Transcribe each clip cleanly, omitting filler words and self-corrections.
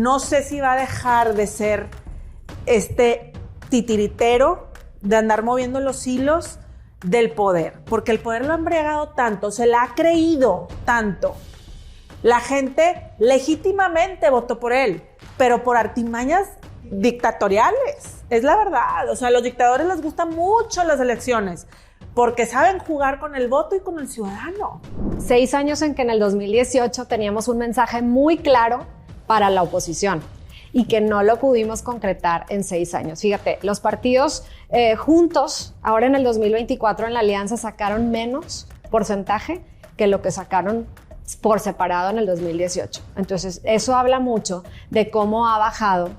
no sé si va a dejar de ser este titiritero de andar moviendo los hilos del poder, porque el poder lo ha embriagado tanto, se la ha creído tanto. La gente legítimamente votó por él, pero por artimañas dictatoriales. Es la verdad. O sea, a los dictadores les gustan mucho las elecciones porque saben jugar con el voto y con el ciudadano. 6 años en que en el 2018 teníamos un mensaje muy claro para la oposición y que no lo pudimos concretar en 6 años. Fíjate, los partidos juntos, ahora en el 2024 en la alianza sacaron menos porcentaje que lo que sacaron por separado en el 2018. Entonces, eso habla mucho de cómo ha bajado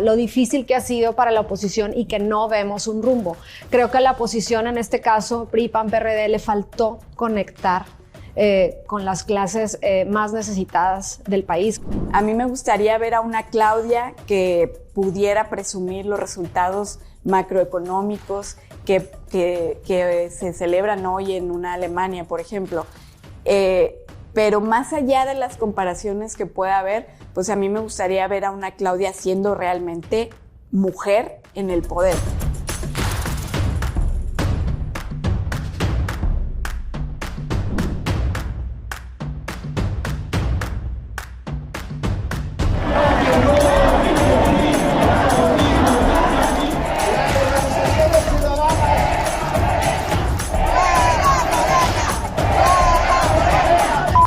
lo difícil que ha sido para la oposición y que no vemos un rumbo. Creo que a la oposición, en este caso, PRI, PAN, PRD, le faltó conectar con las clases más necesitadas del país. A mí me gustaría ver a una Claudia que pudiera presumir los resultados macroeconómicos que se celebran hoy en una Alemania, por ejemplo. Pero más allá de las comparaciones que pueda haber, pues a mí me gustaría ver a una Claudia siendo realmente mujer en el poder.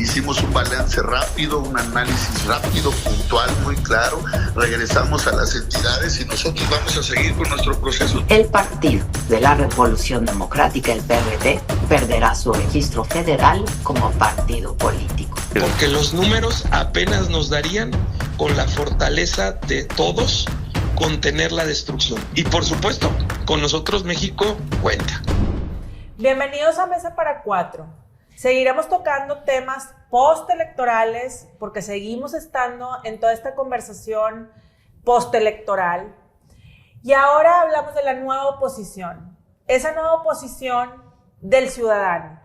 Hicimos un balance rápido, un análisis rápido, puntual, muy claro. Regresamos a las entidades y nosotros vamos a seguir con nuestro proceso. El Partido de la Revolución Democrática, el PRD, perderá su registro federal como partido político. Porque los números apenas nos darían con la fortaleza de todos contener la destrucción. Y por supuesto, con nosotros México cuenta. Bienvenidos a Mesa para Cuatro. Seguiremos tocando temas postelectorales porque seguimos estando en toda esta conversación postelectoral. Y ahora hablamos de la nueva oposición, esa nueva oposición del ciudadano,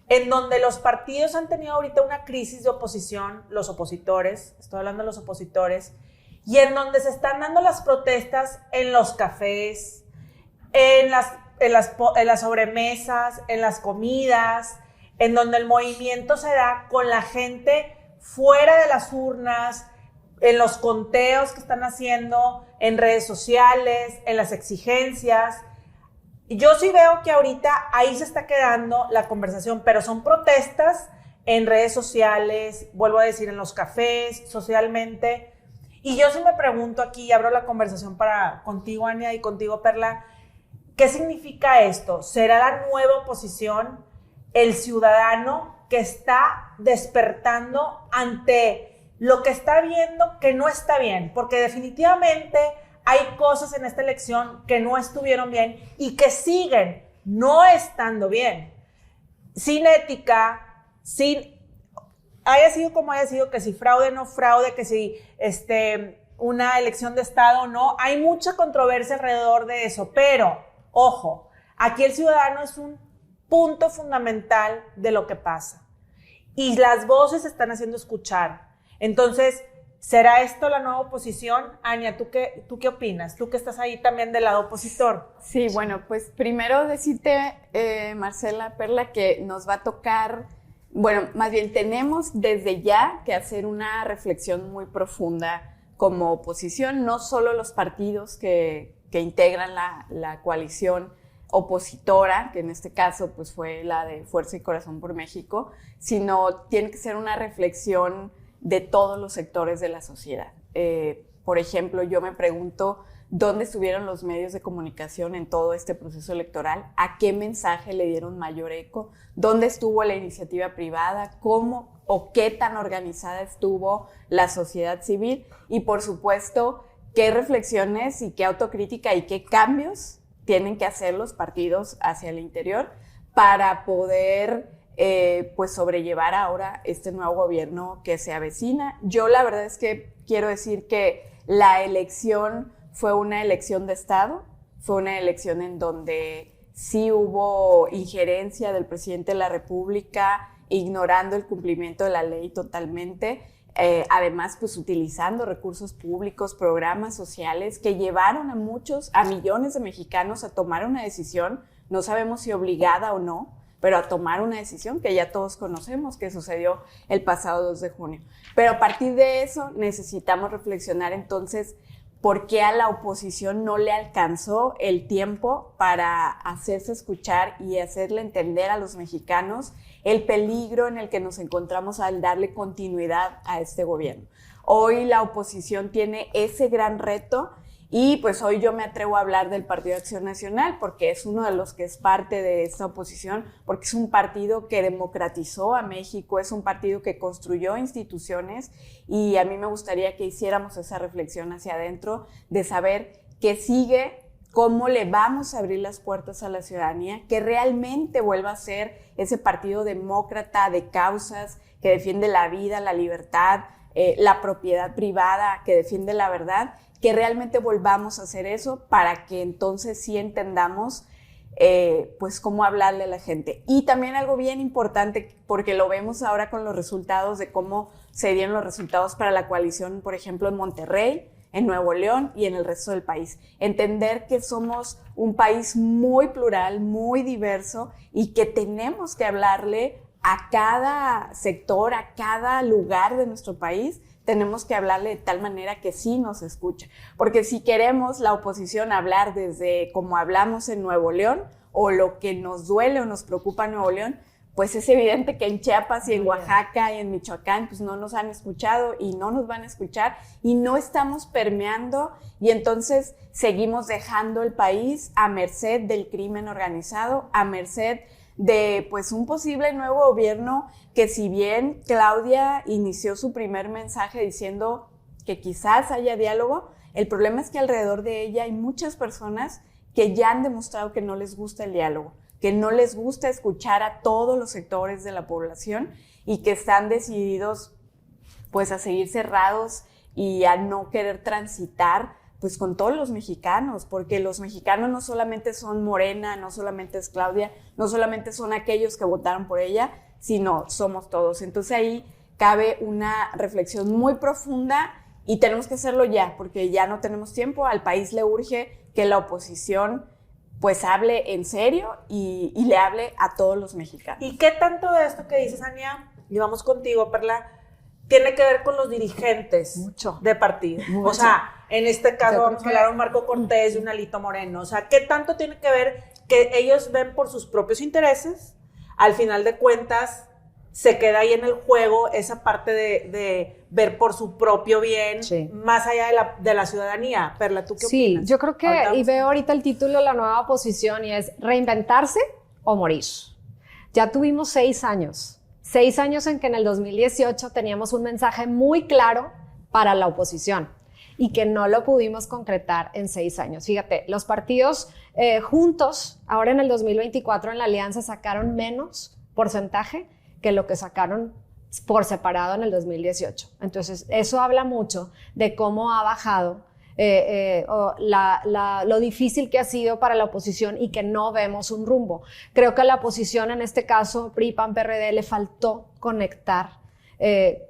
en donde los partidos han tenido ahorita una crisis de oposición, los opositores, estoy hablando de los opositores, y en donde se están dando las protestas en los cafés, en las sobremesas, en las comidas, en donde el movimiento se da con la gente fuera de las urnas, en los conteos que están haciendo, en redes sociales, en las exigencias. Yo sí veo que ahorita ahí se está quedando la conversación, pero son protestas en redes sociales, vuelvo a decir, en los cafés, socialmente. Y yo sí me pregunto aquí, y abro la conversación contigo, Ania, y contigo, Perla, ¿qué significa esto? ¿Será la nueva oposición el ciudadano que está despertando ante lo que está viendo que no está bien? Porque definitivamente hay cosas en esta elección que no estuvieron bien y que siguen no estando bien. Sin ética, haya sido como haya sido, que si fraude o no fraude, que si una elección de Estado o no, hay mucha controversia alrededor de eso, pero, ojo, aquí el ciudadano es un punto fundamental de lo que pasa. Y las voces se están haciendo escuchar. Entonces, ¿será esto la nueva oposición? Ania, ¿tú qué opinas? Tú que estás ahí también del lado opositor. Sí, bueno, pues primero decirte, Marcela, Perla, que nos va a tocar, bueno, más bien tenemos desde ya que hacer una reflexión muy profunda como oposición, no solo los partidos que integran la coalición opositora, que en este caso pues fue la de Fuerza y Corazón por México, sino tiene que ser una reflexión de todos los sectores de la sociedad. Por ejemplo, yo me pregunto dónde estuvieron los medios de comunicación en todo este proceso electoral, a qué mensaje le dieron mayor eco, dónde estuvo la iniciativa privada, cómo o qué tan organizada estuvo la sociedad civil y, por supuesto, qué reflexiones y qué autocrítica y qué cambios tienen que hacer los partidos hacia el interior para poder pues sobrellevar ahora este nuevo gobierno que se avecina. Yo la verdad es que quiero decir que la elección fue una elección de Estado, fue una elección en donde sí hubo injerencia del presidente de la República, ignorando el cumplimiento de la ley totalmente. además pues utilizando recursos públicos, programas sociales que llevaron a millones de mexicanos a tomar una decisión, no sabemos si obligada o no, pero a tomar una decisión que ya todos conocemos, que sucedió el pasado 2 de junio. Pero a partir de eso necesitamos reflexionar entonces por qué a la oposición no le alcanzó el tiempo para hacerse escuchar y hacerle entender a los mexicanos el peligro en el que nos encontramos al darle continuidad a este gobierno. Hoy la oposición tiene ese gran reto y pues hoy yo me atrevo a hablar del Partido de Acción Nacional porque es uno de los que es parte de esta oposición, porque es un partido que democratizó a México, es un partido que construyó instituciones y a mí me gustaría que hiciéramos esa reflexión hacia adentro de saber qué sigue, cómo le vamos a abrir las puertas a la ciudadanía, que realmente vuelva a ser ese partido demócrata de causas que defiende la vida, la libertad, la propiedad privada, que defiende la verdad, que realmente volvamos a hacer eso para que entonces sí entendamos pues cómo hablarle a la gente. Y también algo bien importante, porque lo vemos ahora con los resultados de cómo se dieron los resultados para la coalición, por ejemplo, en Monterrey, en Nuevo León y en el resto del país. Entender que somos un país muy plural, muy diverso y que tenemos que hablarle a cada sector, a cada lugar de nuestro país, tenemos que hablarle de tal manera que sí nos escuche. Porque si queremos la oposición hablar desde como hablamos en Nuevo León o lo que nos duele o nos preocupa en Nuevo León, pues es evidente que en Chiapas y en Oaxaca y en Michoacán pues no nos han escuchado y no nos van a escuchar y no estamos permeando y entonces seguimos dejando el país a merced del crimen organizado, a merced de pues un posible nuevo gobierno que si bien Claudia inició su primer mensaje diciendo que quizás haya diálogo, el problema es que alrededor de ella hay muchas personas que ya han demostrado que no les gusta el diálogo, que no les gusta escuchar a todos los sectores de la población y que están decididos pues a seguir cerrados y a no querer transitar pues con todos los mexicanos, porque los mexicanos no solamente son Morena, no solamente es Claudia, no solamente son aquellos que votaron por ella, sino somos todos. Entonces ahí cabe una reflexión muy profunda y tenemos que hacerlo ya, porque ya no tenemos tiempo, al país le urge que la oposición pues hable en serio y le hable a todos los mexicanos. ¿Y qué tanto de esto que dices, Ania, y vamos contigo, Perla, tiene que ver con los dirigentes de partido? Mucho. O sea, en este caso vamos a hablar de un Marco Cortés y un Alito Moreno. O sea, ¿qué tanto tiene que ver que ellos ven por sus propios intereses? Al final de cuentas, se queda ahí en el juego esa parte de ver por su propio bien, sí, más allá de la ciudadanía. Perla, ¿tú qué opinas? Sí, yo creo que, y veo ahorita el título de la nueva oposición y es reinventarse o morir. Ya tuvimos 6 años. 6 años en que en el 2018 teníamos un mensaje muy claro para la oposición y que no lo pudimos concretar en 6 años. Fíjate, los partidos juntos, ahora en el 2024 en la alianza sacaron menos porcentaje que lo que sacaron por separado en el 2018. Entonces, eso habla mucho de cómo ha bajado lo difícil que ha sido para la oposición y que no vemos un rumbo. Creo que a la oposición, en este caso, PRI, PAN, PRD, le faltó conectar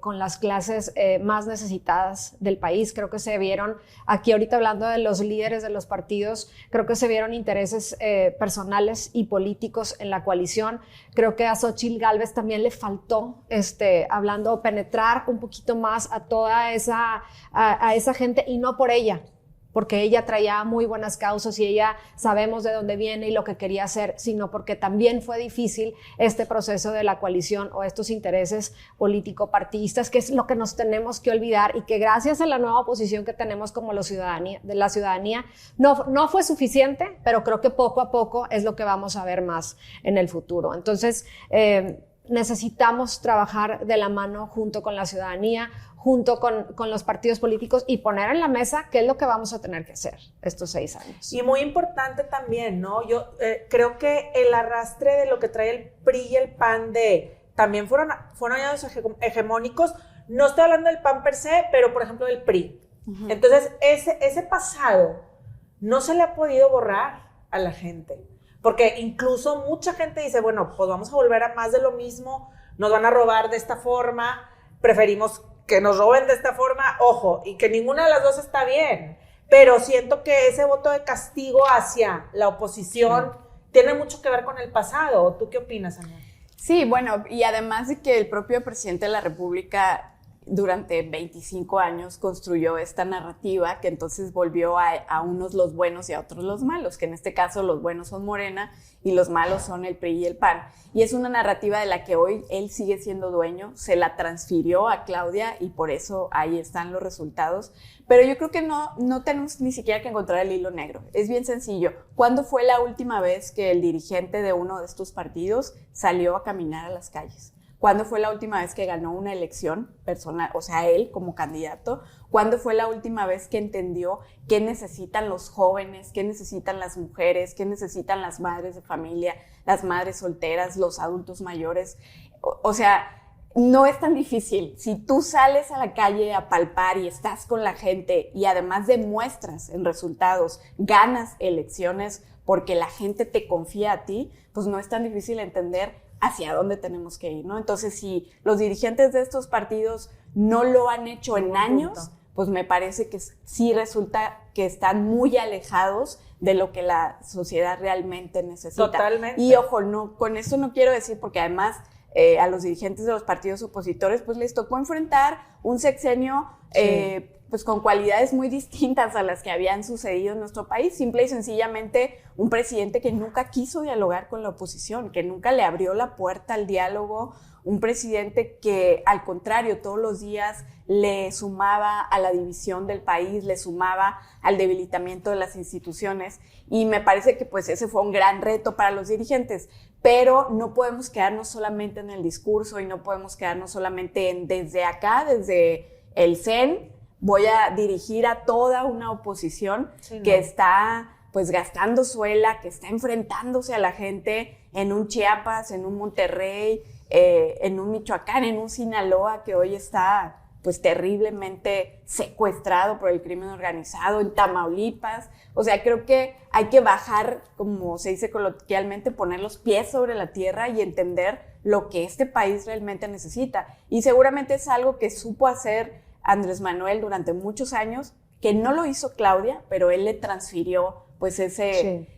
con las clases más necesitadas del país. Creo que se vieron, aquí ahorita hablando de los líderes de los partidos, creo que se vieron intereses personales y políticos en la coalición. Creo que a Xóchitl Gálvez también le faltó, penetrar un poquito más a toda a esa gente y no por ella, porque ella traía muy buenas causas y ella sabemos de dónde viene y lo que quería hacer, sino porque también fue difícil este proceso de la coalición o estos intereses político-partidistas, que es lo que nos tenemos que olvidar y que gracias a la nueva oposición que tenemos como la ciudadanía no fue suficiente, pero creo que poco a poco es lo que vamos a ver más en el futuro. Entonces, necesitamos trabajar de la mano junto con la ciudadanía, junto con los partidos políticos y poner en la mesa qué es lo que vamos a tener que hacer estos 6 años. Y muy importante también, ¿no? Yo creo que el arrastre de lo que trae el PRI y el PAN también fueron años hegemónicos. No estoy hablando del PAN per se, pero por ejemplo del PRI. Uh-huh. Entonces, ese pasado no se le ha podido borrar a la gente. Porque incluso mucha gente dice, bueno, pues vamos a volver a más de lo mismo, nos van a robar de esta forma, preferimos que nos roben de esta forma, ojo, y que ninguna de las dos está bien, pero siento que ese voto de castigo hacia la oposición tiene mucho que ver con el pasado. ¿Tú qué opinas, Ana? Sí, bueno, y además de que el propio presidente de la República durante 25 años construyó esta narrativa que entonces volvió a unos los buenos y a otros los malos, que en este caso los buenos son Morena y los malos son el PRI y el PAN. Y es una narrativa de la que hoy él sigue siendo dueño, se la transfirió a Claudia y por eso ahí están los resultados. Pero yo creo que no tenemos ni siquiera que encontrar el hilo negro. Es bien sencillo. ¿Cuándo fue la última vez que el dirigente de uno de estos partidos salió a caminar a las calles? ¿Cuándo fue la última vez que ganó una elección personal, o sea, él como candidato? ¿Cuándo fue la última vez que entendió qué necesitan los jóvenes, qué necesitan las mujeres, qué necesitan las madres de familia, las madres solteras, los adultos mayores? O sea, no es tan difícil. Si tú sales a la calle a palpar y estás con la gente y además demuestras en resultados, ganas elecciones porque la gente te confía a ti, pues no es tan difícil entender hacia dónde tenemos que ir, ¿no? Entonces, si los dirigentes de estos partidos no lo han hecho en años, pues me parece que sí resulta que están muy alejados de lo que la sociedad realmente necesita. Totalmente. Y ojo, con esto no quiero decir, porque además a los dirigentes de los partidos opositores pues les tocó enfrentar un sexenio pues con cualidades muy distintas a las que habían sucedido en nuestro país. Simple y sencillamente un presidente que nunca quiso dialogar con la oposición, que nunca le abrió la puerta al diálogo, un presidente que al contrario todos los días le sumaba a la división del país, le sumaba al debilitamiento de las instituciones, y me parece que pues ese fue un gran reto para los dirigentes, pero no podemos quedarnos solamente en el discurso y no podemos quedarnos solamente en desde acá, desde el CEN, voy a dirigir a toda una oposición que está pues gastando suela, que está enfrentándose a la gente en un Chiapas, en un Monterrey, en un Michoacán, en un Sinaloa que hoy está pues terriblemente secuestrado por el crimen organizado, en Tamaulipas. O sea, creo que hay que bajar, como se dice coloquialmente, poner los pies sobre la tierra y entender lo que este país realmente necesita. Y seguramente es algo que supo hacer Andrés Manuel durante muchos años, que no lo hizo Claudia, pero él le transfirió pues ese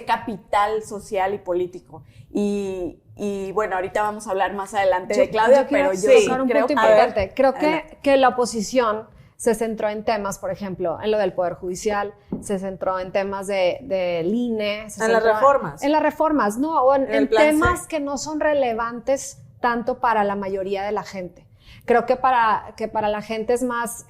capital social y político. Y bueno, ahorita vamos a hablar más adelante de Claudia, pero yo creo un punto importante. Creo que la oposición se centró en temas, por ejemplo, en lo del Poder Judicial, se centró en temas del INE. En las reformas. En las reformas, ¿no? O en temas que no son relevantes tanto para la mayoría de la gente. Creo que para la gente es más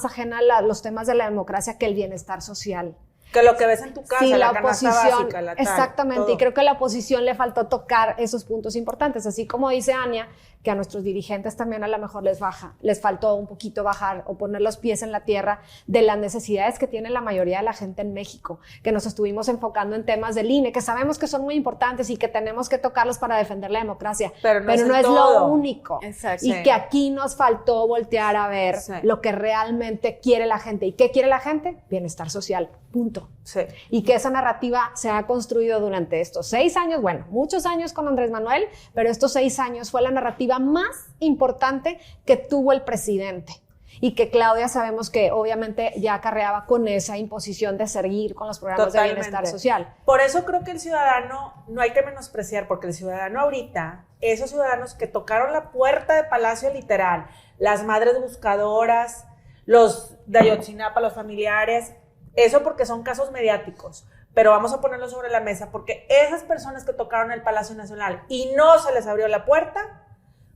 ajena los temas de la democracia que el bienestar social. Que lo que ves en tu casa, sí, la canasta básica, la tal, exactamente, todo. Y creo que a la oposición le faltó tocar esos puntos importantes, así como dice Ania, que a nuestros dirigentes también a lo mejor les faltó un poquito bajar o poner los pies en la tierra de las necesidades que tiene la mayoría de la gente en México, que nos estuvimos enfocando en temas del INE, que sabemos que son muy importantes y que tenemos que tocarlos para defender la democracia, pero no es lo único. Exacto. Y que aquí nos faltó voltear a ver lo que realmente quiere la gente. ¿Y qué quiere la gente? Bienestar social, punto. Sí. Y que esa narrativa se ha construido durante estos 6 años, bueno, muchos años con Andrés Manuel, pero estos 6 años fue la narrativa más importante que tuvo el presidente. Y que Claudia sabemos que obviamente ya acarreaba con esa imposición de seguir con los programas de bienestar social. Por eso creo que el ciudadano no hay que menospreciar, porque el ciudadano ahorita, esos ciudadanos que tocaron la puerta de Palacio literal, las madres buscadoras, los de Ayotzinapa, los familiares, eso porque son casos mediáticos, pero vamos a ponerlo sobre la mesa porque esas personas que tocaron el Palacio Nacional y no se les abrió la puerta,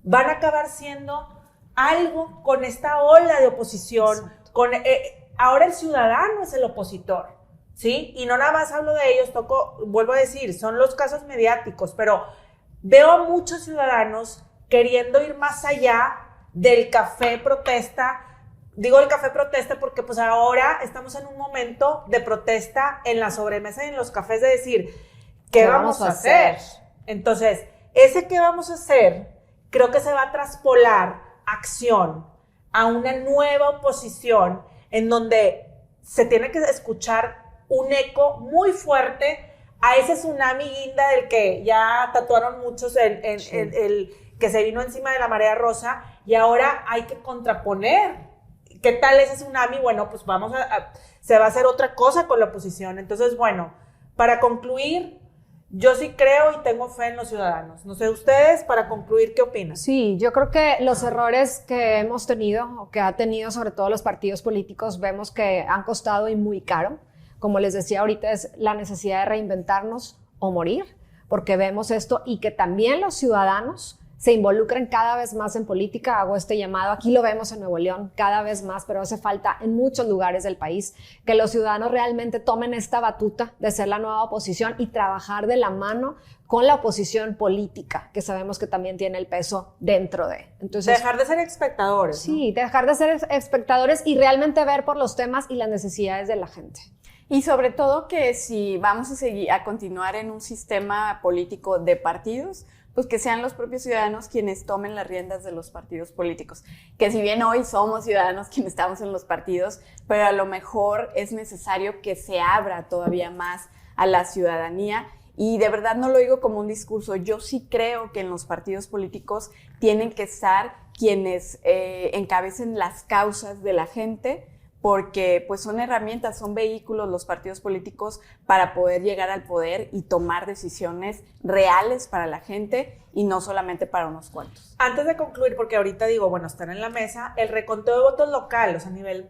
van a acabar siendo algo con esta ola de oposición. Ahora el ciudadano es el opositor, ¿sí? Y no nada más hablo de ellos, vuelvo a decir, son los casos mediáticos, pero veo a muchos ciudadanos queriendo ir más allá del café protesta. Digo el café protesta porque pues ahora estamos en un momento de protesta en la sobremesa y en los cafés de decir, ¿qué vamos a hacer? Entonces, ese ¿qué vamos a hacer? Creo que se va a traspolar acción a una nueva oposición en donde se tiene que escuchar un eco muy fuerte a ese tsunami guinda del que ya tatuaron muchos el que se vino encima de la marea rosa, y ahora hay que contraponer. ¿Qué tal ese tsunami? Bueno, pues se va a hacer otra cosa con la oposición. Entonces, bueno, para concluir, yo sí creo y tengo fe en los ciudadanos. No sé, ustedes, para concluir, ¿qué opinan? Sí, yo creo que los errores que hemos tenido, o que ha tenido sobre todo los partidos políticos, vemos que han costado y muy caro. Como les decía ahorita, es la necesidad de reinventarnos o morir, porque vemos esto, y que también los ciudadanos se involucren cada vez más en política. Hago este llamado, aquí lo vemos en Nuevo León cada vez más, pero hace falta en muchos lugares del país que los ciudadanos realmente tomen esta batuta de ser la nueva oposición y trabajar de la mano con la oposición política, que sabemos que también tiene el peso dentro de. Entonces, dejar de ser espectadores. Sí, ¿no? Dejar de ser espectadores y realmente ver por los temas y las necesidades de la gente. Y sobre todo que si vamos a continuar en un sistema político de partidos, pues que sean los propios ciudadanos quienes tomen las riendas de los partidos políticos. Que si bien hoy somos ciudadanos quienes estamos en los partidos, pero a lo mejor es necesario que se abra todavía más a la ciudadanía. Y de verdad no lo digo como un discurso, yo sí creo que en los partidos políticos tienen que estar quienes encabecen las causas de la gente, porque pues son herramientas, son vehículos los partidos políticos para poder llegar al poder y tomar decisiones reales para la gente y no solamente para unos cuantos. Antes de concluir, porque ahorita digo, bueno, están en la mesa, el reconteo de votos locales a nivel,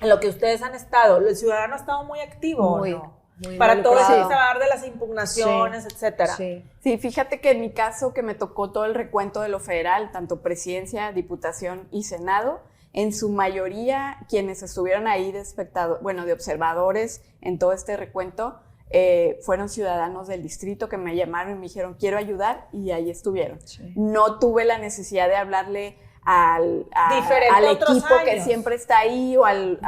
en lo que ustedes han estado, el ciudadano ha estado muy activo, muy, ¿no? Muy para todo eso involucrado. que se va a dar de las impugnaciones, Sí, etcétera. Sí, fíjate que en mi caso, que me tocó todo el recuento de lo federal, tanto presidencia, diputación y senado, en su mayoría quienes estuvieron ahí de observadores en todo este recuento, fueron ciudadanos del distrito que me llamaron y me dijeron, quiero ayudar, y ahí estuvieron. Sí. No tuve la necesidad de hablarle al equipo que siempre está ahí o al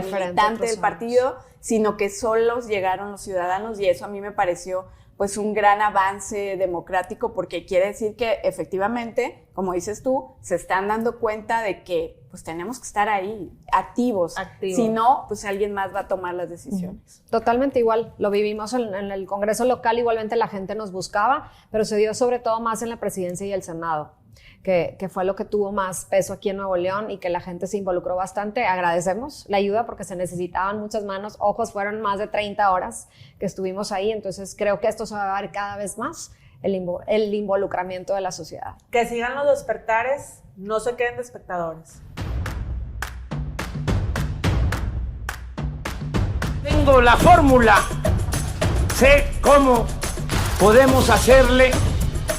militante del partido, sino que solos llegaron los ciudadanos, y eso a mí me pareció pues un gran avance democrático, porque quiere decir que efectivamente, como dices tú, se están dando cuenta de que pues tenemos que estar ahí, activos. Si no, pues alguien más va a tomar las decisiones. Totalmente igual, lo vivimos en el Congreso local, igualmente la gente nos buscaba, pero se dio sobre todo más en la presidencia y el Senado, que fue lo que tuvo más peso aquí en Nuevo León y que la gente se involucró bastante. Agradecemos la ayuda porque se necesitaban muchas manos, ojos, fueron más de 30 horas que estuvimos ahí, entonces creo que esto se va a ver cada vez más, el involucramiento de la sociedad. Que sigan los despertares, no se queden de espectadores. Tengo la fórmula, sé cómo podemos hacerle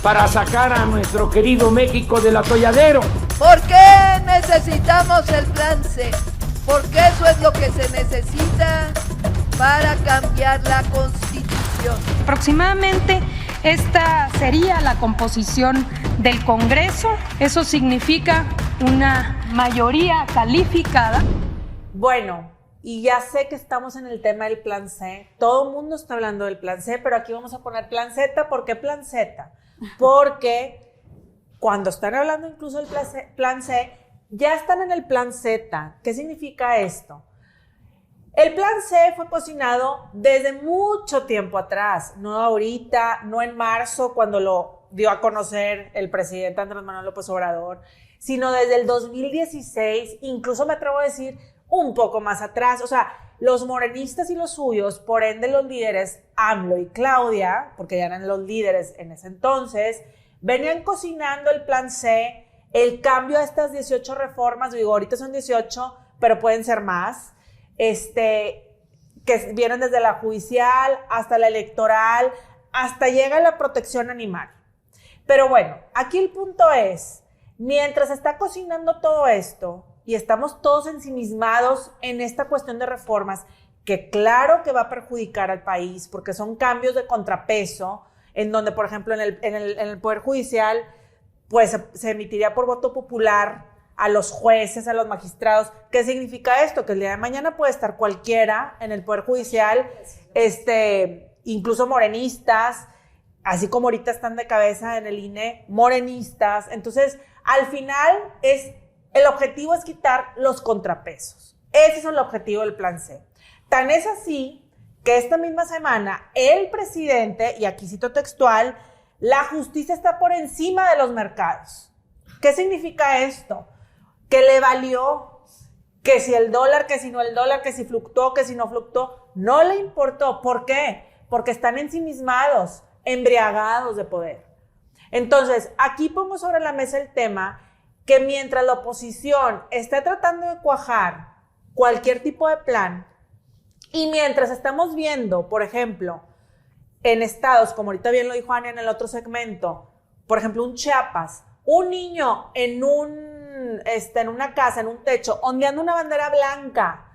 para sacar a nuestro querido México del atolladero. ¿Por qué necesitamos el plan C? Porque eso es lo que se necesita para cambiar la Constitución. Aproximadamente esta sería la composición del Congreso. Eso significa una mayoría calificada. Bueno, y ya sé que estamos en el tema del plan C. Todo el mundo está hablando del plan C, pero aquí vamos a poner plan Z. ¿Por qué plan Z? Porque cuando están hablando incluso del plan C, ya están en el plan Z. ¿Qué significa esto? El plan C fue cocinado desde mucho tiempo atrás, no ahorita, no en marzo cuando lo dio a conocer el presidente Andrés Manuel López Obrador, sino desde el 2016, incluso me atrevo a decir un poco más atrás. O sea, los morenistas y los suyos, por ende los líderes AMLO y Claudia, porque ya eran los líderes en ese entonces, venían cocinando el plan C, el cambio a estas 18 reformas, digo, ahorita son 18, pero pueden ser más, que vienen desde la judicial hasta la electoral, hasta llega la protección animal. Pero bueno, aquí el punto es, mientras está cocinando todo esto, y estamos todos ensimismados en esta cuestión de reformas, que claro que va a perjudicar al país, porque son cambios de contrapeso, en donde, por ejemplo, en el Poder Judicial, pues se emitiría por voto popular a los jueces, a los magistrados. ¿Qué significa esto? Que el día de mañana puede estar cualquiera en el Poder Judicial, incluso morenistas, así como ahorita están de cabeza en el INE, morenistas. Entonces, al final el objetivo es quitar los contrapesos. Ese es el objetivo del plan C. Tan es así que esta misma semana el presidente, y aquí cito textual, la justicia está por encima de los mercados. ¿Qué significa esto? Que le valió, que si el dólar, que si no el dólar, que si fluctuó, que si no fluctuó, no le importó. ¿Por qué? Porque están ensimismados, embriagados de poder. Entonces, aquí pongo sobre la mesa el tema que mientras la oposición esté tratando de cuajar cualquier tipo de plan, y mientras estamos viendo, por ejemplo, en estados, como ahorita bien lo dijo Ania en el otro segmento, por ejemplo, un Chiapas, un niño en una casa, en un techo, ondeando una bandera blanca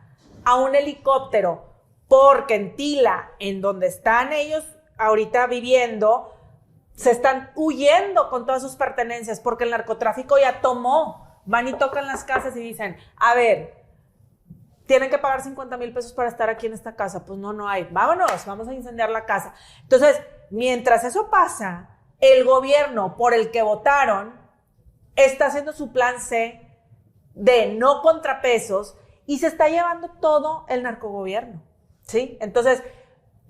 a un helicóptero, porque en Tila, en donde están ellos ahorita viviendo, se están huyendo con todas sus pertenencias, porque el narcotráfico ya tomó, van y tocan las casas y dicen, a ver, tienen que pagar 50,000 pesos para estar aquí en esta casa. Pues no hay. Vámonos, vamos a incendiar la casa. Entonces, mientras eso pasa, el gobierno por el que votaron está haciendo su plan C de no contrapesos y se está llevando todo el narcogobierno, ¿sí? Entonces,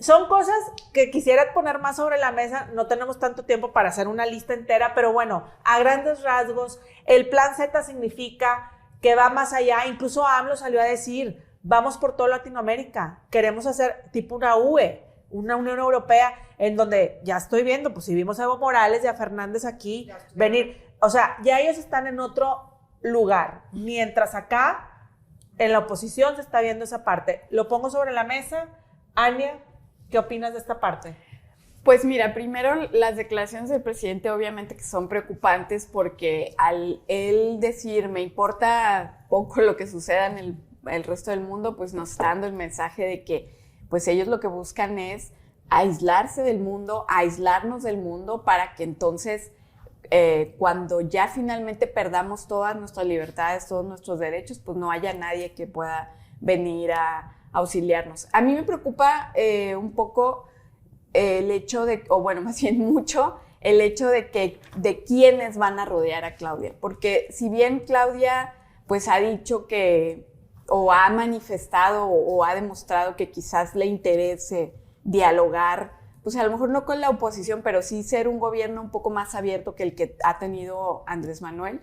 son cosas que quisiera poner más sobre la mesa. No tenemos tanto tiempo para hacer una lista entera, pero bueno, a grandes rasgos, el plan Z significa que va más allá. Incluso AMLO salió a decir, vamos por toda Latinoamérica, queremos hacer tipo una UE, una Unión Europea, en donde ya estoy viendo, pues si vimos a Evo Morales y a Fernández aquí venir, o sea, ya ellos están en otro lugar, mientras acá, en la oposición se está viendo esa parte. Lo pongo sobre la mesa. Ania, ¿qué opinas de esta parte? Pues mira, primero las declaraciones del presidente obviamente que son preocupantes porque al él decir me importa poco lo que suceda en el resto del mundo, pues nos está dando el mensaje de que pues ellos lo que buscan es aislarse del mundo, aislarnos del mundo para que entonces cuando ya finalmente perdamos todas nuestras libertades, todos nuestros derechos, pues no haya nadie que pueda venir a auxiliarnos. A mí me preocupa un poco el hecho de, o bueno, más bien mucho, el hecho de quiénes van a rodear a Claudia. Porque si bien Claudia pues ha dicho que, o ha manifestado o ha demostrado que quizás le interese dialogar, pues a lo mejor no con la oposición, pero sí ser un gobierno un poco más abierto que el que ha tenido Andrés Manuel,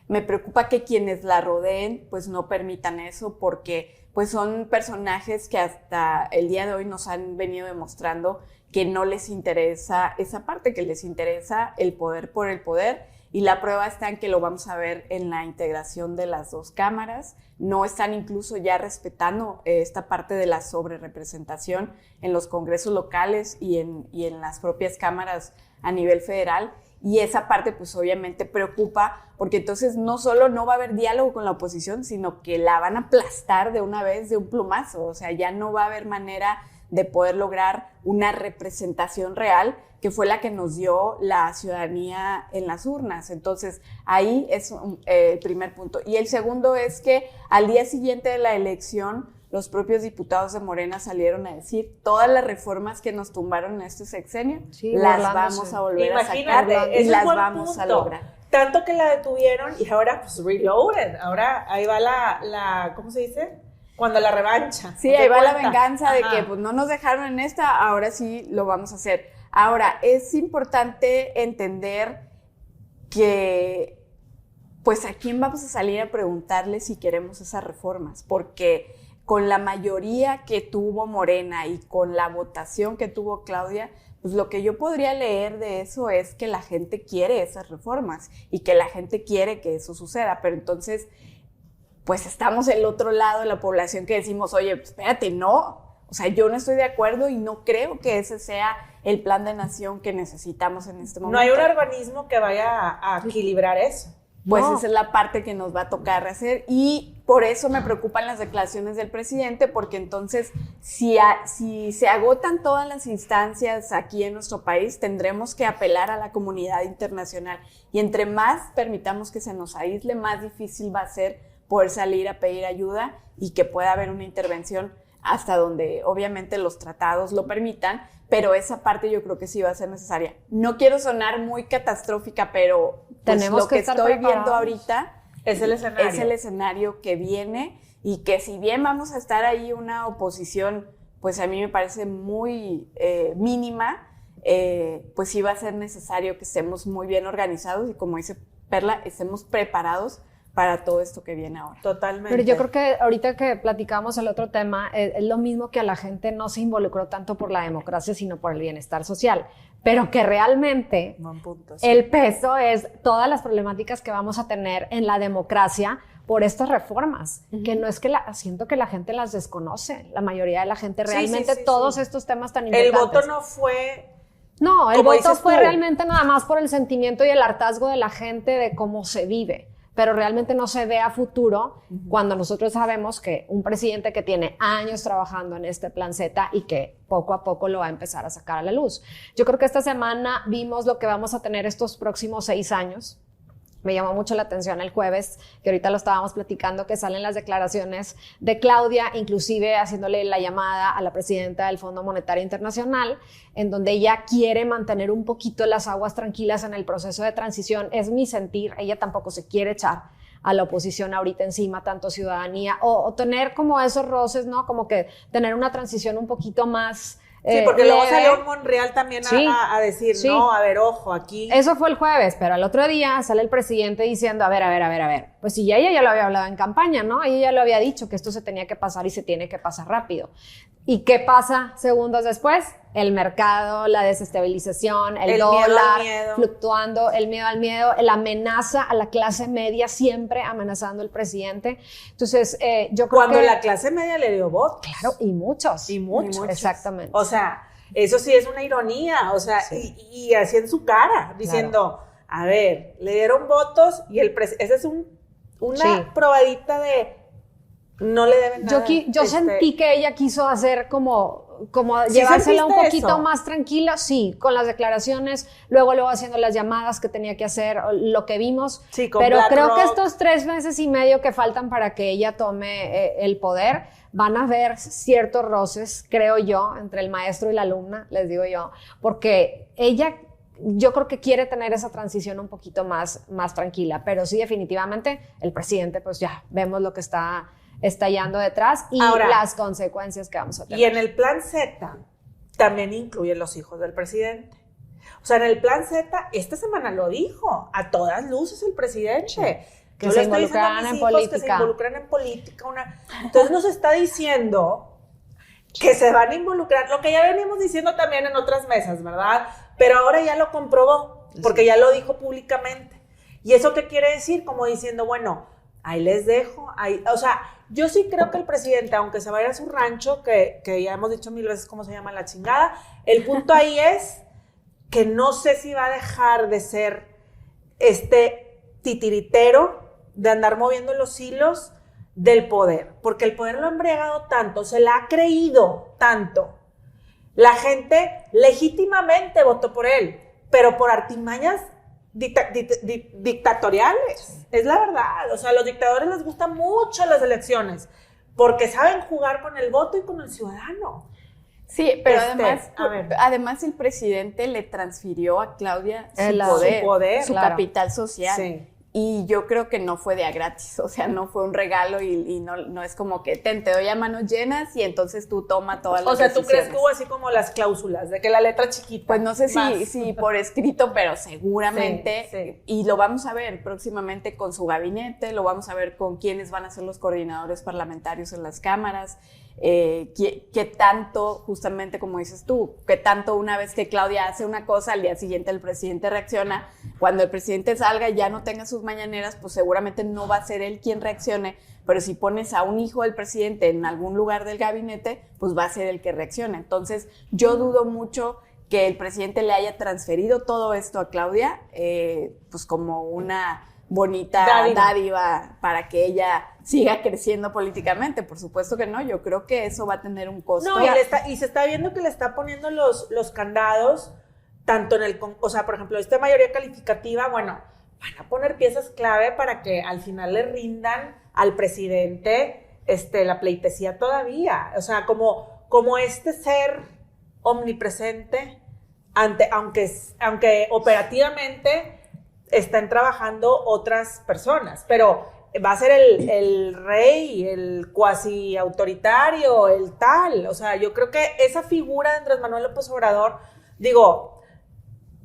me preocupa que quienes la rodeen pues no permitan eso, porque pues son personajes que hasta el día de hoy nos han venido demostrando que no les interesa esa parte, que les interesa el poder por el poder, y la prueba está en que lo vamos a ver en la integración de las dos cámaras. No están incluso ya respetando esta parte de la sobrerepresentación en los congresos locales y en las propias cámaras a nivel federal, y esa parte pues obviamente preocupa, porque entonces no solo no va a haber diálogo con la oposición, sino que la van a aplastar de una vez, de un plumazo. O sea, ya no va a haber manera de poder lograr una representación real, que fue la que nos dio la ciudadanía en las urnas. Entonces, ahí es el primer punto. Y el segundo es que al día siguiente de la elección, los propios diputados de Morena salieron a decir todas las reformas que nos tumbaron en este sexenio, las vamos a volver a sacar y las vamos a lograr. Tanto que la detuvieron y ahora pues reloaded. Ahora ahí va la ¿cómo se dice? Cuando la revancha. Sí, ahí va la venganza de que pues no nos dejaron en esta, ahora sí lo vamos a hacer. Ahora, es importante entender que pues a quién vamos a salir a preguntarle si queremos esas reformas, porque con la mayoría que tuvo Morena y con la votación que tuvo Claudia, pues lo que yo podría leer de eso es que la gente quiere esas reformas y que la gente quiere que eso suceda, pero entonces pues estamos del otro lado de la población que decimos, oye, pues espérate, no, o sea, yo no estoy de acuerdo y no creo que ese sea el plan de nación que necesitamos en este momento. No hay un organismo que vaya a equilibrar eso. Pues no. Esa es la parte que nos va a tocar hacer, y por eso me preocupan las declaraciones del presidente, porque entonces si se agotan todas las instancias aquí en nuestro país, tendremos que apelar a la comunidad internacional, y entre más permitamos que se nos aísle, más difícil va a ser poder salir a pedir ayuda y que pueda haber una intervención hasta donde obviamente los tratados lo permitan, pero esa parte yo creo que sí va a ser necesaria. No quiero sonar muy catastrófica, pero pues lo que estoy viendo ahorita es el escenario que viene, y que si bien vamos a estar ahí una oposición, pues a mí me parece muy mínima, pues sí va a ser necesario que estemos muy bien organizados y, como dice Perla, estemos preparados para todo esto que viene ahora. Totalmente. Pero yo creo que ahorita que platicamos el otro tema, es lo mismo que a la gente no se involucró tanto por la democracia, sino por el bienestar social. Pero que realmente Buen punto, sí. el peso es todas las problemáticas que vamos a tener en la democracia por estas reformas, que no es que siento que la gente las desconoce, la mayoría de la gente realmente todos estos temas tan importantes. El voto no fue... No, el como voto dices fue tú. realmente nada más por el sentimiento y el hartazgo de la gente de cómo se vive, pero realmente no se ve a futuro cuando nosotros sabemos que un presidente que tiene años trabajando en este plan Z y que poco a poco lo va a empezar a sacar a la luz. Yo creo que esta semana vimos lo que vamos a tener estos próximos 6 años. Me llamó mucho la atención el jueves, que ahorita lo estábamos platicando, que salen las declaraciones de Claudia, inclusive haciéndole la llamada a la presidenta del Fondo Monetario Internacional, en donde ella quiere mantener un poquito las aguas tranquilas en el proceso de transición. Es mi sentir, ella tampoco se quiere echar a la oposición ahorita encima, tanto ciudadanía, o tener como esos roces, ¿no? Como que tener una transición un poquito más... Sí, porque luego salió Monreal también a decir, sí. no, a ver, ojo, aquí... Eso fue el jueves, pero al otro día sale el presidente diciendo, a ver, pues si ella ya lo había hablado en campaña, ¿no? Ella ya lo había dicho que esto se tenía que pasar y se tiene que pasar rápido. ¿Y qué pasa segundos después? El mercado, la desestabilización, el dólar fluctuando, el miedo al miedo, la amenaza a la clase media, siempre amenazando al presidente. Entonces, yo creo Cuando que... la clase media le dio votos. Claro, y muchos. Exactamente. O sea, eso sí es una ironía, o sea, y así en su cara, diciendo, a ver, le dieron votos y esa es una probadita de no le deben nada. Yo sentí que ella quiso hacer como llevársela un poquito más tranquila, sí, con las declaraciones, luego haciendo las llamadas que tenía que hacer, lo que vimos, pero creo que estos 3 meses y medio que faltan para que ella tome el poder, van a haber ciertos roces, creo yo, entre el maestro y la alumna, les digo yo, porque ella... Yo creo que quiere tener esa transición un poquito más tranquila, pero sí, definitivamente, el presidente, pues ya vemos lo que está estallando detrás y ahora, las consecuencias que vamos a tener. Y en el plan Z también incluyen los hijos del presidente. O sea, en el plan Z, esta semana lo dijo, a todas luces el presidente. Sí. Que se involucran en política. Que se involucran en política. Entonces nos está diciendo que se van a involucrar, lo que ya venimos diciendo también en otras mesas, ¿verdad? Pero ahora ya lo comprobó, porque ya lo dijo públicamente. ¿Y eso qué quiere decir? Como diciendo, bueno, ahí les dejo. O sea, yo sí creo que el presidente, aunque se vaya a su rancho, que ya hemos dicho 1000 veces cómo se llama la chingada, el punto ahí es que no sé si va a dejar de ser este titiritero de andar moviendo los hilos del poder, porque el poder lo ha embriagado tanto, se la ha creído tanto. La gente legítimamente votó por él, pero por artimañas dictatoriales. Es la verdad. O sea, a los dictadores les gustan mucho las elecciones, porque saben jugar con el voto y con el ciudadano. Sí, pero además el presidente le transfirió a Claudia su capital social. Sí. Y yo creo que no fue de a gratis, o sea, no fue un regalo y no es como que te doy a manos llenas y entonces tú toma todas las decisiones. ¿Tú crees que hubo así como las cláusulas, de que la letra chiquita? Pues no sé si por escrito, pero seguramente, sí. Y lo vamos a ver próximamente con su gabinete, lo vamos a ver con quiénes van a ser los coordinadores parlamentarios en las cámaras, qué tanto, justamente como dices tú, qué tanto una vez que Claudia hace una cosa, al día siguiente el presidente reacciona. Cuando el presidente salga y ya no tenga sus mañaneras, pues seguramente no va a ser él quien reaccione, pero si pones a un hijo del presidente en algún lugar del gabinete, pues va a ser el que reaccione. Entonces, yo dudo mucho que el presidente le haya transferido todo esto a Claudia, pues como una bonita dádiva para que ella siga creciendo políticamente. Por supuesto que no, yo creo que eso va a tener un costo. No, y se está viendo que le está poniendo los candados, tanto en o sea, por ejemplo, esta mayoría calificativa, bueno, van a poner piezas clave para que al final le rindan al presidente la pleitesía todavía. O sea, como este ser omnipresente, aunque operativamente están trabajando otras personas, pero va a ser el rey, el cuasi autoritario, el tal. O sea, yo creo que esa figura de Andrés Manuel López Obrador, digo,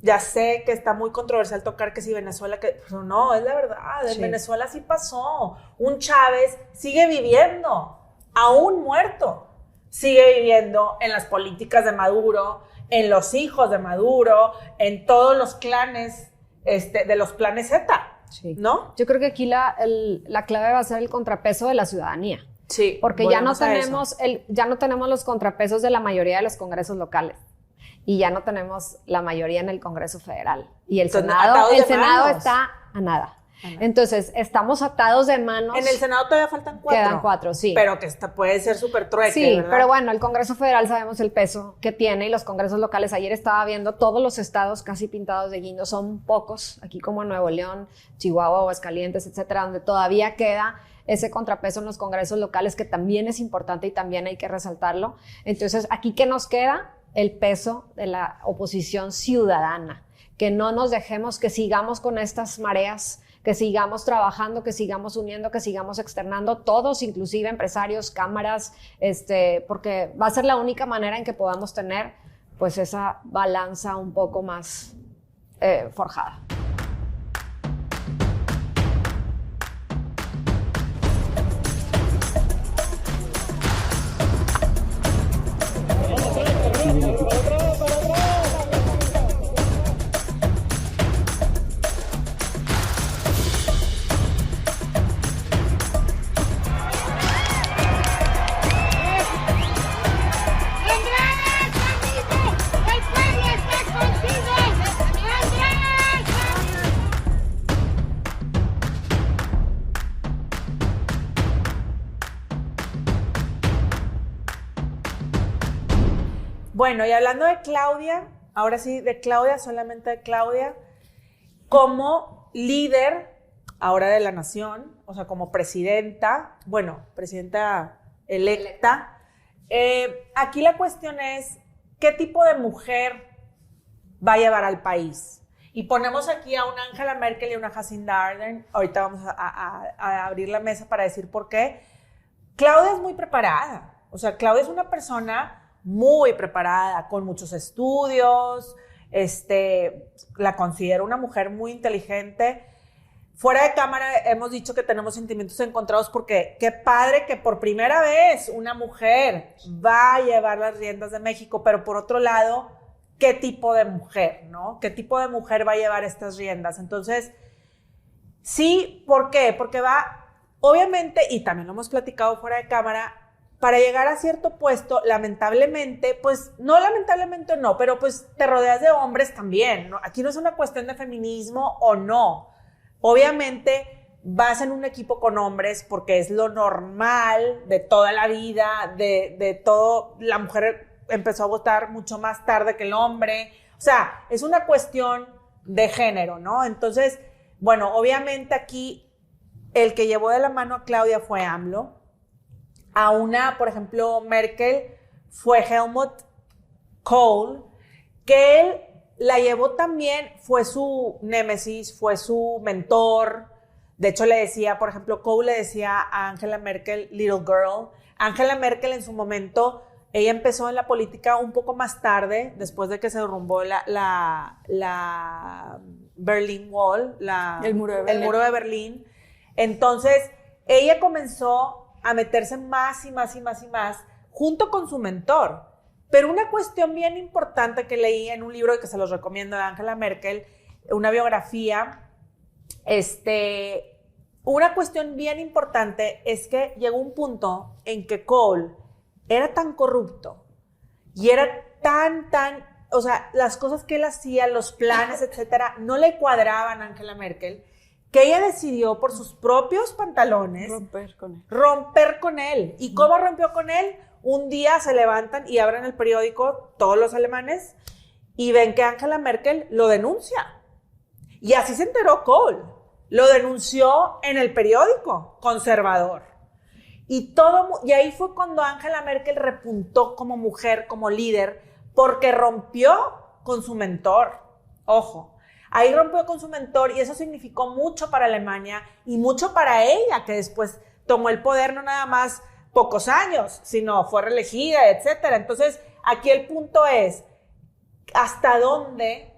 Ya sé que está muy controversial tocar que si Venezuela, pero no, es la verdad, en Venezuela sí pasó. Un Chávez sigue viviendo, aún muerto, sigue viviendo en las políticas de Maduro, en los hijos de Maduro, en todos los clanes de los planes Z, ¿no? Yo creo que aquí la clave va a ser el contrapeso de la ciudadanía. Sí, porque ya no tenemos los contrapesos de la mayoría de los congresos locales. Y ya no tenemos la mayoría en el Congreso Federal. Y el Senado está a nada. Entonces, estamos atados de manos. En el Senado todavía faltan 4. Quedan 4, sí. Pero que puede ser súper trueque, sí, ¿verdad? pero bueno, el Congreso Federal sabemos el peso que tiene y los congresos locales. Ayer estaba viendo todos los estados casi pintados de guindo. Son pocos, aquí como Nuevo León, Chihuahua, Aguascalientes, etcétera, donde todavía queda ese contrapeso en los congresos locales, que también es importante y también hay que resaltarlo. Entonces, ¿aquí qué nos queda? El peso de la oposición ciudadana, que no nos dejemos, que sigamos con estas mareas, que sigamos trabajando, que sigamos uniendo, que sigamos externando, todos, inclusive empresarios, cámaras, porque va a ser la única manera en que podamos tener pues esa balanza un poco más forjada. Bueno, y hablando de Claudia, ahora sí, de Claudia, solamente de Claudia, como líder ahora de la nación, o sea, como presidenta electa, aquí la cuestión es, ¿qué tipo de mujer va a llevar al país? Y ponemos aquí a una Angela Merkel y una Jacinda Ardern. Ahorita vamos a abrir la mesa para decir por qué. Claudia es muy preparada, o sea, Claudia es una persona muy preparada, con muchos estudios, la considero una mujer muy inteligente. Fuera de cámara hemos dicho que tenemos sentimientos encontrados porque qué padre que por primera vez una mujer va a llevar las riendas de México, pero por otro lado, ¿qué tipo de mujer, no? ¿Qué tipo de mujer va a llevar estas riendas? Entonces, sí, ¿por qué? Porque va, obviamente, y también lo hemos platicado fuera de cámara, para llegar a cierto puesto, lamentablemente, pues, no lamentablemente no, pero pues te rodeas de hombres también, ¿no? Aquí no es una cuestión de feminismo o no. Obviamente vas en un equipo con hombres porque es lo normal de toda la vida, de todo. La mujer empezó a votar mucho más tarde que el hombre. O sea, es una cuestión de género, ¿no? Entonces, bueno, obviamente aquí el que llevó de la mano a Claudia fue AMLO. A una, por ejemplo, Merkel fue Helmut Kohl, que él la llevó también, fue su némesis, fue su mentor. De hecho, le decía, por ejemplo, Kohl le decía a Angela Merkel, little girl. Angela Merkel en su momento, ella empezó en la política un poco más tarde, después de que se derrumbó la Berlin Wall, el muro de Berlín. Entonces, ella comenzó a meterse más y más y más y más, junto con su mentor. Pero una cuestión bien importante que leí en un libro que se los recomiendo de Angela Merkel, una biografía, una cuestión bien importante es que llegó un punto en que Kohl era tan corrupto y era o sea, las cosas que él hacía, los planes, etcétera, no le cuadraban a Angela Merkel, que ella decidió por sus propios pantalones romper con él. ¿Y cómo rompió con él? Un día se levantan y abren el periódico, todos los alemanes, y ven que Angela Merkel lo denuncia. Y así se enteró Kohl. Lo denunció en el periódico conservador. Y ahí fue cuando Angela Merkel repuntó como mujer, como líder, porque rompió con su mentor. Ojo. Ahí rompió con su mentor y eso significó mucho para Alemania y mucho para ella, que después tomó el poder no nada más pocos años, sino fue reelegida, etcétera. Entonces, aquí el punto es, ¿hasta dónde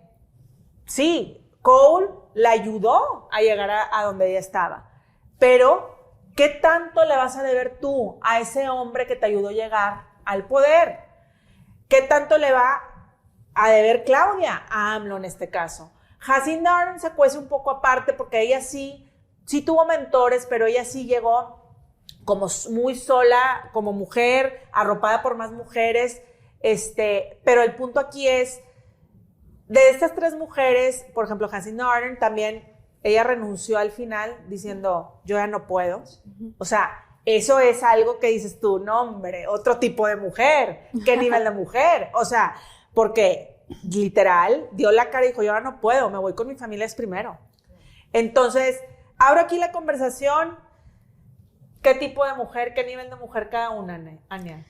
sí, Cole la ayudó a llegar a donde ella estaba, pero ¿qué tanto le vas a deber tú a ese hombre que te ayudó a llegar al poder? ¿Qué tanto le va a deber Claudia a AMLO en este caso? Jacinda Ardern se cuece un poco aparte porque ella sí tuvo mentores, pero ella sí llegó como muy sola, como mujer, arropada por más mujeres, pero el punto aquí es, de estas 3 mujeres, por ejemplo, Jacinda Ardern también, ella renunció al final diciendo, yo ya no puedo. O sea, eso es algo que dices tú, no hombre, otro tipo de mujer, ¿qué nivel de mujer? O sea, porque literal dio la cara y dijo, yo ya no puedo, me voy con mi familia es primero. Entonces, abro aquí la conversación, ¿qué tipo de mujer, qué nivel de mujer cada una, Ania?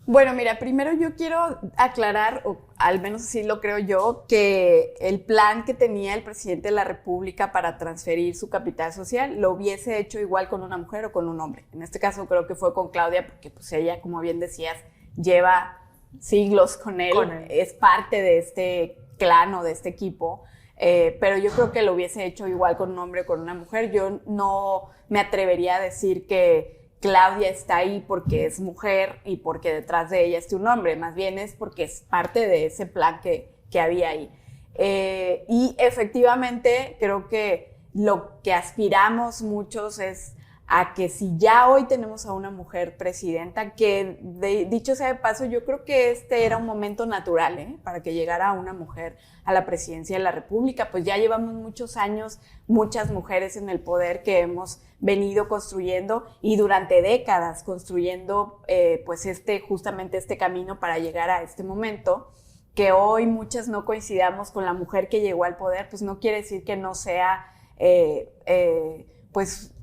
Bueno, mira, primero yo quiero aclarar, o al menos así lo creo yo, que el plan que tenía el presidente de la República para transferir su capital social lo hubiese hecho igual con una mujer o con un hombre. En este caso creo que fue con Claudia, porque pues ella, como bien decías, lleva siglos con él, es parte de este clan o de este equipo, pero yo creo que lo hubiese hecho igual con un hombre o con una mujer. Yo no me atrevería a decir que Claudia está ahí porque es mujer y porque detrás de ella esté un hombre, más bien es porque es parte de ese plan que había ahí. Y efectivamente creo que lo que aspiramos muchos es a que si ya hoy tenemos a una mujer presidenta, que dicho sea de paso, yo creo que este era un momento natural para que llegara una mujer a la presidencia de la República, pues ya llevamos muchos años, muchas mujeres en el poder que hemos venido construyendo y durante décadas construyendo pues justamente este camino para llegar a este momento. Que hoy muchas no coincidamos con la mujer que llegó al poder, pues no quiere decir que no sea pues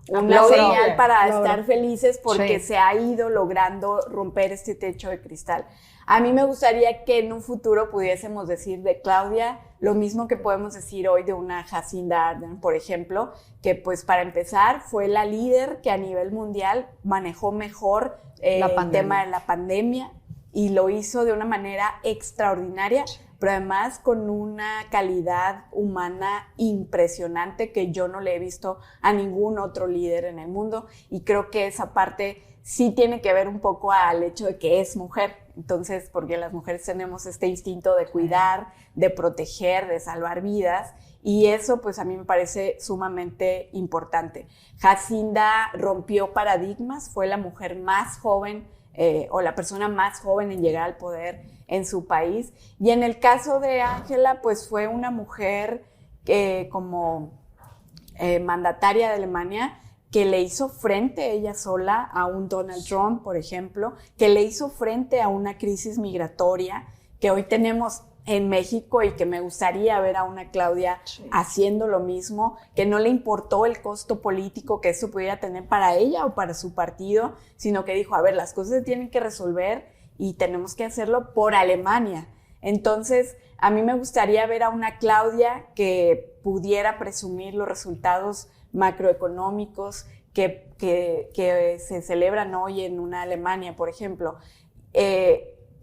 una señal para estar felices porque se ha ido logrando romper este techo de cristal. A mí me gustaría que en un futuro pudiésemos decir de Claudia lo mismo que podemos decir hoy de una Jacinda Ardern, por ejemplo, que pues para empezar fue la líder que a nivel mundial manejó mejor el tema de la pandemia y lo hizo de una manera extraordinaria, pero además con una calidad humana impresionante que yo no le he visto a ningún otro líder en el mundo, y creo que esa parte sí tiene que ver un poco al hecho de que es mujer. Entonces, porque las mujeres tenemos este instinto de cuidar, de proteger, de salvar vidas, y eso pues a mí me parece sumamente importante. Jacinda rompió paradigmas, fue la mujer más joven o la persona más joven en llegar al poder en su país, y en el caso de Angela pues fue una mujer como mandataria de Alemania que le hizo frente ella sola a un Donald Trump, por ejemplo, que le hizo frente a una crisis migratoria que hoy tenemos en México y que me gustaría ver a una Claudia haciendo lo mismo, que no le importó el costo político que eso pudiera tener para ella o para su partido, sino que dijo, a ver, las cosas se tienen que resolver y tenemos que hacerlo por Alemania. Entonces, a mí me gustaría ver a una Claudia que pudiera presumir los resultados macroeconómicos que se celebran hoy en una Alemania, por ejemplo.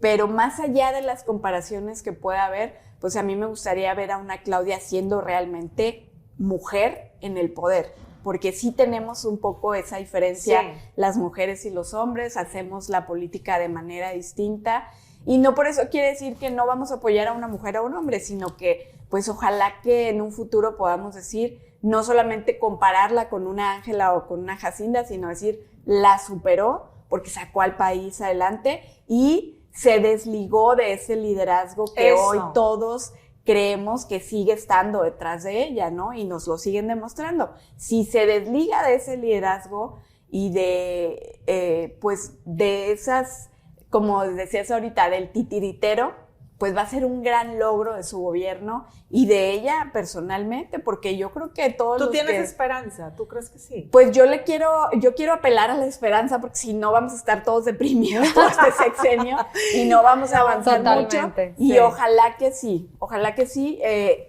Pero más allá de las comparaciones que pueda haber, pues a mí me gustaría ver a una Claudia siendo realmente mujer en el poder, porque sí tenemos un poco esa diferencia, las mujeres y los hombres, hacemos la política de manera distinta, y no por eso quiere decir que no vamos a apoyar a una mujer o a un hombre, sino que pues ojalá que en un futuro podamos decir, no solamente compararla con una Ángela o con una Jacinda, sino decir, la superó porque sacó al país adelante y se desligó de ese liderazgo que hoy todos creemos que sigue estando detrás de ella, ¿no? Y nos lo siguen demostrando. Si se desliga de ese liderazgo y de, pues, de esas, como decías ahorita, del titiritero, pues va a ser un gran logro de su gobierno y de ella personalmente, porque yo creo que todos ¿Tú tienes esperanza? ¿Tú crees que sí? Pues yo quiero apelar a la esperanza, porque si no vamos a estar todos deprimidos todo este sexenio y no vamos a avanzar mucho. Y ojalá que sí.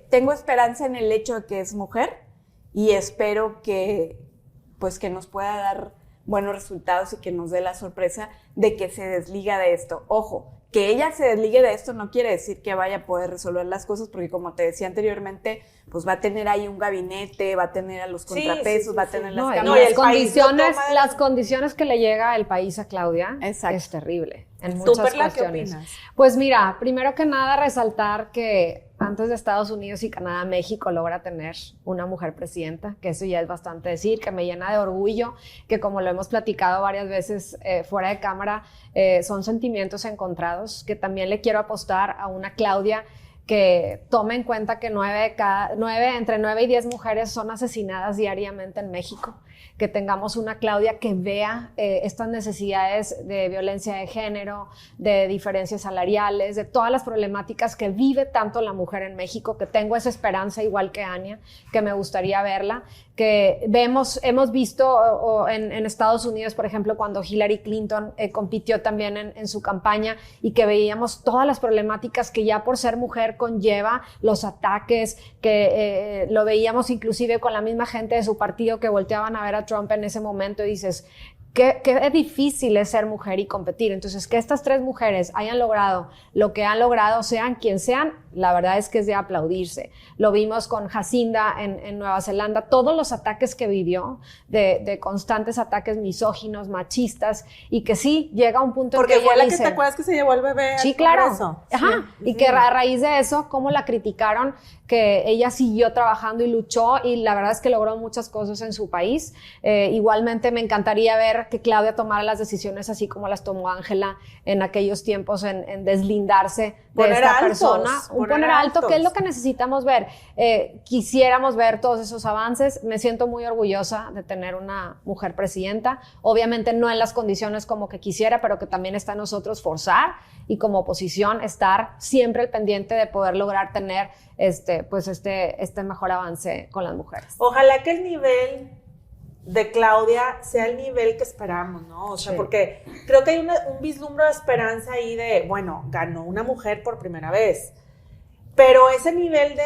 Tengo esperanza en el hecho de que es mujer y espero que nos pueda dar buenos resultados y que nos dé la sorpresa de que se desliga de esto. Ojo, que ella se desligue de esto no quiere decir que vaya a poder resolver las cosas, porque como te decía anteriormente, pues va a tener ahí un gabinete, va a tener a los contrapesos, va a tener las cámaras. Las condiciones que le llega el país a Claudia es terrible en muchas cuestiones. ¿Qué opinas? Pues mira, primero que nada resaltar que antes de Estados Unidos y Canadá, México logra tener una mujer presidenta, que eso ya es bastante decir, que me llena de orgullo, que como lo hemos platicado varias veces fuera de cámara, son sentimientos encontrados, que también le quiero apostar a una Claudia que tome en cuenta que entre 9 y 10 mujeres son asesinadas diariamente en México, que tengamos una Claudia que vea estas necesidades de violencia de género, de diferencias salariales, de todas las problemáticas que vive tanto la mujer en México, que tengo esa esperanza igual que Ania, que me gustaría verla, que hemos visto en Estados Unidos, por ejemplo, cuando Hillary Clinton compitió también en su campaña y que veíamos todas las problemáticas que ya por ser mujer conlleva, los ataques, que lo veíamos inclusive con la misma gente de su partido que volteaban a ver a Trump en ese momento y dices, qué difícil es ser mujer y competir. Entonces, que estas 3 mujeres hayan logrado lo que han logrado, sean quien sean, la verdad es que es de aplaudirse. Lo vimos con Jacinda en Nueva Zelanda, todos los ataques que vivió, de constantes ataques misóginos, machistas, y que sí, llega un punto porque en que fue ella la dice, que te acuerdas que se llevó al bebé. Sí, claro. Eso. Ajá. Sí. Y que a raíz de eso, cómo la criticaron, que ella siguió trabajando y luchó, y la verdad es que logró muchas cosas en su país. Igualmente me encantaría ver que Claudia tomara las decisiones así como las tomó Ángela en aquellos tiempos, en deslindarse de esta persona. Poner alto, que es lo que necesitamos ver. Quisiéramos ver todos esos avances. Me siento muy orgullosa de tener una mujer presidenta. Obviamente no en las condiciones como que quisiera, pero que también está en nosotros forzar y como oposición estar siempre al pendiente de poder lograr tener este mejor avance con las mujeres. Ojalá que el nivel de Claudia sea el nivel que esperamos, ¿no? O sea, porque creo que hay un vislumbre de esperanza ahí de, bueno, ganó una mujer por primera vez, pero ese nivel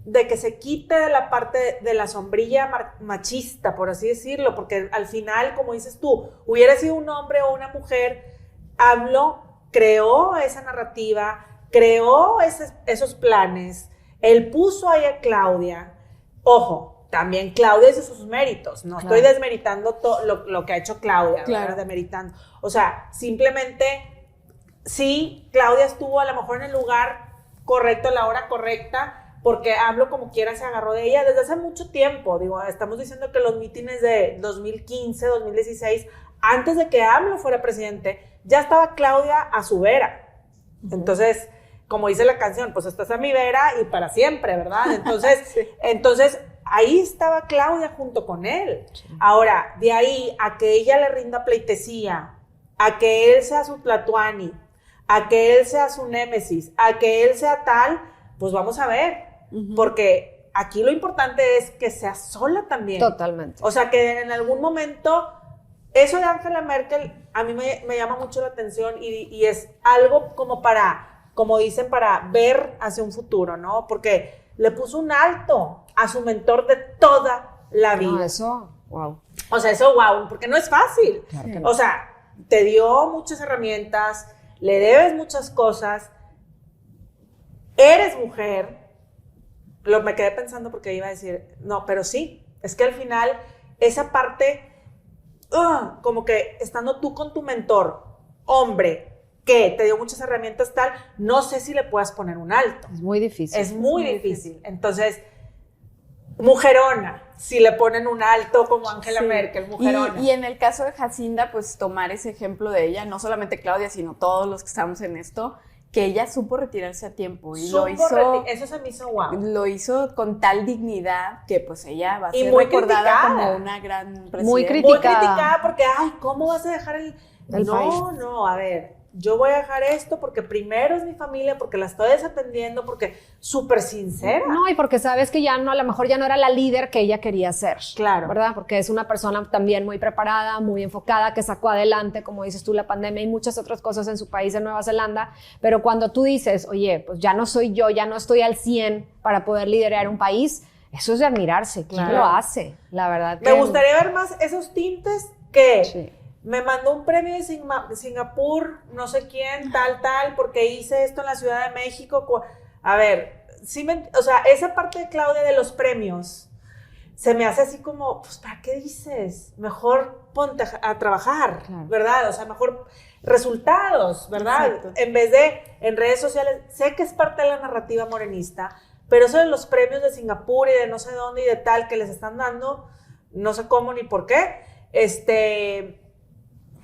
de que se quite de la parte de la sombrilla machista, por así decirlo, porque al final, como dices tú, hubiera sido un hombre o una mujer, AMLO creó esa narrativa, creó esos planes, él puso ahí a Claudia. Ojo, también Claudia hizo sus méritos, no estoy desmeritando todo lo que ha hecho Claudia, demeritando. O sea, simplemente, sí, Claudia estuvo a lo mejor en el lugar correcto, a la hora correcta, porque AMLO como quiera se agarró de ella desde hace mucho tiempo. Digo, estamos diciendo que los mítines de 2015, 2016, antes de que AMLO fuera presidente, ya estaba Claudia a su vera. Entonces, como dice la canción, pues estás a mi vera y para siempre, ¿verdad? Entonces, entonces ahí estaba Claudia junto con él. Sí. Ahora, de ahí a que ella le rinda pleitesía, a que él sea su tlatoani, a que él sea su némesis, a que él sea tal, pues vamos a ver. Porque aquí lo importante es que sea sola también. Totalmente. O sea, que en algún momento, eso de Angela Merkel a mí me llama mucho la atención y es algo como dicen, para ver hacia un futuro, ¿no? Porque le puso un alto a su mentor de toda la vida. No, eso, wow. O sea, eso, wow, porque no es fácil. Claro que no. O sea, te dio muchas herramientas, le debes muchas cosas, eres mujer. Me quedé pensando porque iba a decir, no, pero sí, es que al final esa parte, como que estando tú con tu mentor, hombre, que te dio muchas herramientas tal, no sé si le puedas poner un alto. Es muy difícil. Es muy difícil. Entonces, mujerona, si le ponen un alto como Angela Merkel, mujerona. Y en el caso de Jacinda, pues tomar ese ejemplo de ella, no solamente Claudia, sino todos los que estamos en esto, que ella supo retirarse a tiempo y lo hizo. Eso se me hizo wow. Lo hizo con tal dignidad que pues ella va a ser muy recordada criticada. Como una gran presidenta. Muy criticada porque, ay, ¿cómo vas a dejar el país? No, a ver, yo voy a dejar esto porque primero es mi familia, porque la estoy desatendiendo, porque súper sincera. No, y porque sabes que ya no, a lo mejor ya no era la líder que ella quería ser. Claro. ¿Verdad? Porque es una persona también muy preparada, muy enfocada, que sacó adelante, como dices tú, la pandemia y muchas otras cosas en su país, en Nueva Zelanda. Pero cuando tú dices, oye, pues ya no soy yo, ya no estoy al 100 para poder liderar un país, eso es de admirarse. ¿Quién lo hace? La verdad que... Me gustaría ver más esos tintes que... Sí. me mandó un premio de Singapur, no sé quién, tal, porque hice esto en la Ciudad de México. A ver, o sea, esa parte de Claudia de los premios se me hace así como, pues, ¿para qué dices? Mejor ponte a trabajar, claro. ¿Verdad? O sea, mejor resultados, ¿verdad? Exacto. En vez de en redes sociales, sé que es parte de la narrativa morenista, pero eso de los premios de Singapur y de no sé dónde y de tal que les están dando, no sé cómo ni por qué,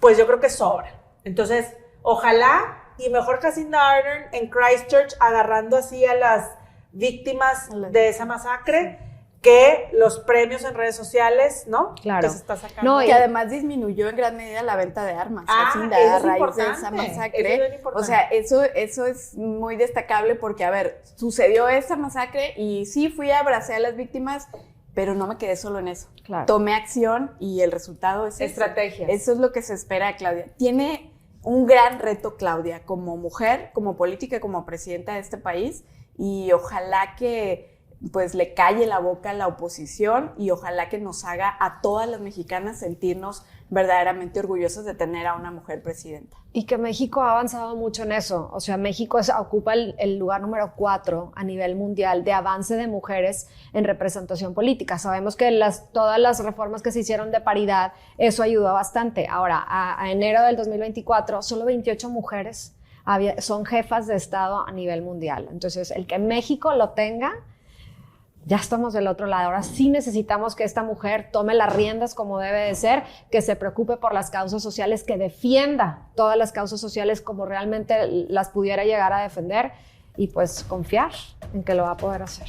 pues yo creo que sobra. Entonces, ojalá, y mejor Jacinda Ardern en Christchurch agarrando así a las víctimas de esa masacre, que los premios en redes sociales, ¿no? Claro. Que se está sacando. No, y además disminuyó en gran medida la venta de armas. Jacinda, a raíz de esa masacre. O sea, eso es muy destacable porque, a ver, sucedió esa masacre y sí fui a abrazar a las víctimas, pero no me quedé solo en eso. Claro. Tomé acción y el resultado es estrategia. Eso es lo que se espera de Claudia. Tiene un gran reto, Claudia, como mujer, como política, como presidenta de este país, y ojalá que pues le calle la boca a la oposición y ojalá que nos haga a todas las mexicanas sentirnos verdaderamente orgullosas de tener a una mujer presidenta. Y que México ha avanzado mucho en eso. O sea, México ocupa el lugar número 4 a nivel mundial de avance de mujeres en representación política. Sabemos que todas las reformas que se hicieron de paridad, eso ayudó bastante. Ahora, a enero del 2024, solo 28 mujeres son jefas de Estado a nivel mundial. Entonces, el que México lo tenga, ya estamos del otro lado. Ahora sí necesitamos que esta mujer tome las riendas como debe de ser, que se preocupe por las causas sociales, que defienda todas las causas sociales como realmente las pudiera llegar a defender y pues confiar en que lo va a poder hacer.